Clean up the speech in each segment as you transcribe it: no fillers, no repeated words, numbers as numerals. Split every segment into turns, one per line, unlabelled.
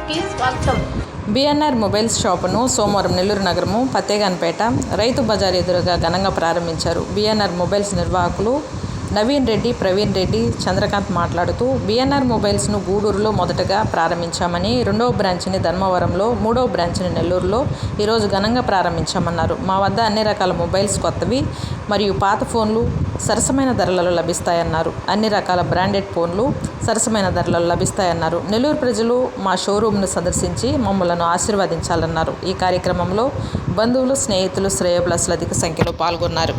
న్యూస్కి స్వాగతం.
BNR mobiles షాపును సోమవారం నెల్లూరు నగరము పత్తేగాన్పేట రైతు బజార్ ఎదురుగా ఘనంగా ప్రారంభించారు. బిఎన్ఆర్ మొబైల్స్ నిర్వాహకులు నవీన్ రెడ్డి, ప్రవీణ్ రెడ్డి, చంద్రకాంత్ మాట్లాడుతూ బిఎన్ఆర్ మొబైల్స్ను గూడూరులో మొదటగా ప్రారంభించామని, రెండవ బ్రాంచ్ని ధర్మవరంలో, మూడవ బ్రాంచ్ని నెల్లూరులో ఈరోజు ఘనంగా ప్రారంభించామన్నారు. మా వద్ద అన్ని రకాల మొబైల్స్ కొత్తవి మరియు పాత ఫోన్లు సరసమైన ధరలలో లభిస్తాయన్నారు. అన్ని రకాల బ్రాండెడ్ ఫోన్లు సరసమైన ధరలలో లభిస్తాయన్నారు. నెల్లూరు ప్రజలు మా షోరూమ్ను సందర్శించి మమ్మలను ఆశీర్వదించాలన్నారు. ఈ కార్యక్రమంలో బంధువులు, స్నేహితులు, శ్రేయోభిలాషులు అధిక సంఖ్యలో పాల్గొన్నారు.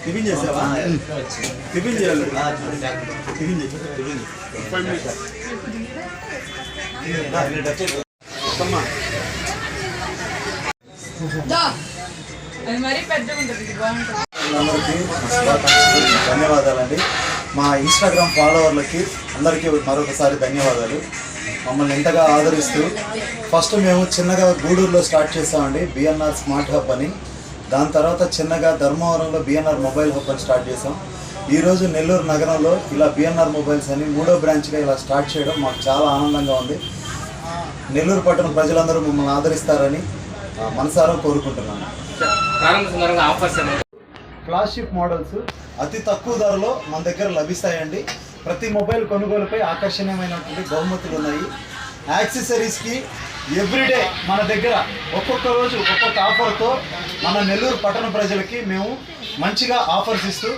టిఫిన్ చేసావా? టిఫిన్ చేయాలి. టిఫిన్ ధన్యవాదాలండి. మా ఇన్స్టాగ్రామ్ ఫాలోవర్లకి అందరికీ మరొకసారి ధన్యవాదాలు. మమ్మల్ని ఎంతగా ఆదరిస్తూ ఫస్ట్ మేము చిన్నగా గూడూరులో స్టార్ట్ చేసామండి బిఎన్ఆర్ స్మార్ట్ హబ్ అని. దాని తర్వాత చిన్నగా ధర్మవరంలో బిఎన్ఆర్ మొబైల్ హబ్ అని స్టార్ట్ చేసాం. ఈరోజు నెల్లూరు నగరంలో ఇలా బిఎన్ఆర్ మొబైల్స్ అని 3వ బ్రాంచ్గా ఇలా స్టార్ట్ చేయడం మాకు చాలా ఆనందంగా ఉంది. నెల్లూరు పట్టణ ప్రజలందరూ మమ్మల్ని ఆదరిస్తారని మనసారా కోరుకుంటున్నాను. ఫ్లాగ్షిప్ మోడల్స్ అతి తక్కువ ధరలో మన దగ్గర లభిస్తాయండి. ప్రతి మొబైల్ కొనుగోలుపై ఆకర్షణీయమైనటువంటి బహుమతులు ఉన్నాయి. యాక్సెసరీస్కి ఎవ్రీడే మన దగ్గర ఒక్కొక్క రోజు ఒక్కొక్క ఆఫర్తో మన నెల్లూరు పట్టణ ప్రజలకి మేము మంచిగా ఆఫర్స్ ఇస్తూ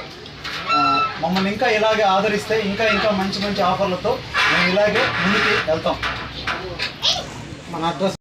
మమ్మల్ని ఇంకా ఇలాగే ఆదరిస్తే ఇంకా మంచి ఆఫర్లతో మేము ఇలాగే ముందుకు వెళ్తాం. మన అడ్రస్